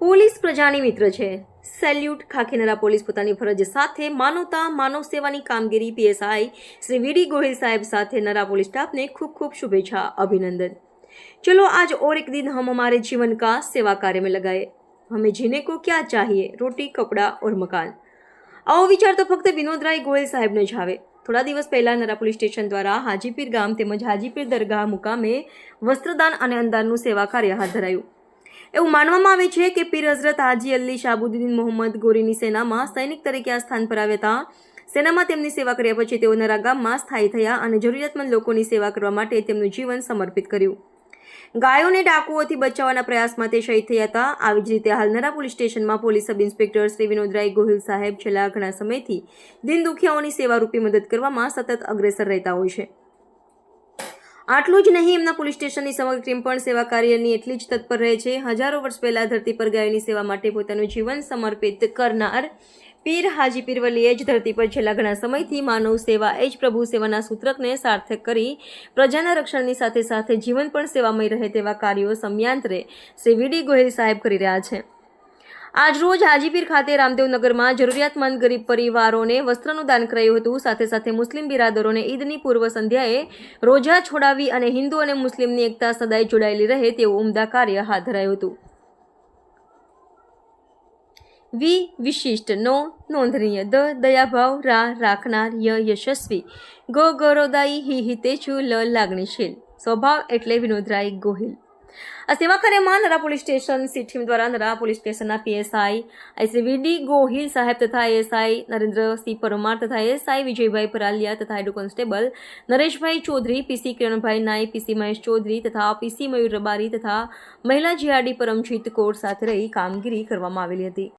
Police પ્રજાની મિત્ર છે. સેલ્યુટ. ખાખીનરા પોલીસ પોતાની ફરજ સાથે માનવતા માનવ સેવાની કામગીરી પીએસઆઈ શ્રી વીડી ગોહિલ સાહેબ સાથે નરા પોલીસ સ્ટાફને ખૂબ ખૂબ શુભેચ્છા, અભિનંदन. चलो आज और एक दिन हम हमारे जीवन का सेवा कार्य में लगाए. हमें जीने को क्या चाहिए? रोटी, कपड़ा और मकान. આવો વિચાર તો ફક્ત વિનોદરાય ગોહિલ સાહેબને જ આવે. થોડા દિવસ પહેલા નરા પોલીસ સ્ટેશન દ્વારા હાજીપીર ગામ તેમજ હાજીપીર દરગાહ મુકામે વસ્ત્રદાન અને અંદાનનું સેવા કાર્ય હાથ ધરાયું. એવું માનવામાં આવે છે કે પીર હઝરત હાજી અલી શાહબુદ્દીન મોહમ્મદ ગોરીની સેનામાં સૈનિક તરીકે આ સ્થાન પર આવ્યા હતા. સેનામાં તેમની સેવા કર્યા પછી તેઓ નરા ગામમાં સ્થાયી થયા અને જરૂરિયાતમંદ લોકોની સેવા કરવા માટે તેમનું જીવન સમર્પિત કર્યું. ગાયોને ડાકુઓથી બચાવવાના પ્રયાસમાં તે શહીદ થયા હતા. આવી જ રીતે હાલ નરા પોલીસ સ્ટેશનમાં police sub inspector Shri Vinodrai Gohil સાહેબ છેલ્લા ઘણા સમયથી દિન દુખિયાઓની સેવારૂપી મદદ કરવામાં સતત અગ્રેસર રહેતા હોય છે. આટલું જ નહીં, એમના પોલીસ સ્ટેશનની સમગ્ર ટીમ પણ સેવા કાર્યની એટલી જ તત્પર રહે છે. હજારો વર્ષ પહેલા ધરતી પર ગાયોની સેવા માટે પોતાનું જીવન સમર્પિત કરનાર પીર હાજી પીર વલીએ જ ધરતી પર છેલ્લા ઘણા સમયથી માનવ સેવા એ જ પ્રભુ સેવાના સૂત્રકને સાર્થક કરી પ્રજાના રક્ષણની સાથે સાથે જીવન પણ સેવામય રહે તેવા કાર્યો સમયાંતરે શ્રી વીડી ગોહિલ સાહેબ કરી રહ્યા છે. આજરોજ હાજીપીર ખાતે રામદેવનગરમાં જરૂરિયાતમંદ ગરીબ પરિવારોને વસ્ત્રનું દાન કરાયું હતું. સાથે સાથે મુસ્લિમ બિરાદરોને ઈદની પૂર્વ સંધ્યાએ રોજા છોડાવી અને હિન્દુ અને મુસ્લિમની એકતા સદાય જોડાયેલી રહે તેવું ઉમદા કાર્ય હાથ ધરાયું હતું. વી વિશિષ્ટ, નો નોંધનીય, દ દયાભાવ, રા રાખનાર, ય યશસ્વી, ગ ગૌરવદાયી, હિ હિતેચ્છુ, લ લાગણીશીલ. સ્વભાવ એટલે વિનોદરાય ગોહિલ. આ સેવા કાર્યમાં Nara police station C team દ્વારા નરા પોલીસ સ્ટેશનના પીએસઆઈ શ્રી વીડી ગોહિલ સાહેબ તથા એએસઆઈ નરેન્દ્રસિંહ પરમાર તથા એએસઆઈ વિજયભાઈ પરાલિયા તથા હેડ કોન્સ્ટેબલ નરેશભાઈ ચૌધરી, પીસી કિરણભાઈ નાઈ, પીસી મહેશ ચૌધરી તથા પીસી મયુર રબારી તથા મહિલા જીઆરડી પરમજીત કૌર સાથે રહી કામગીરી કરવામાં આવેલી હતી.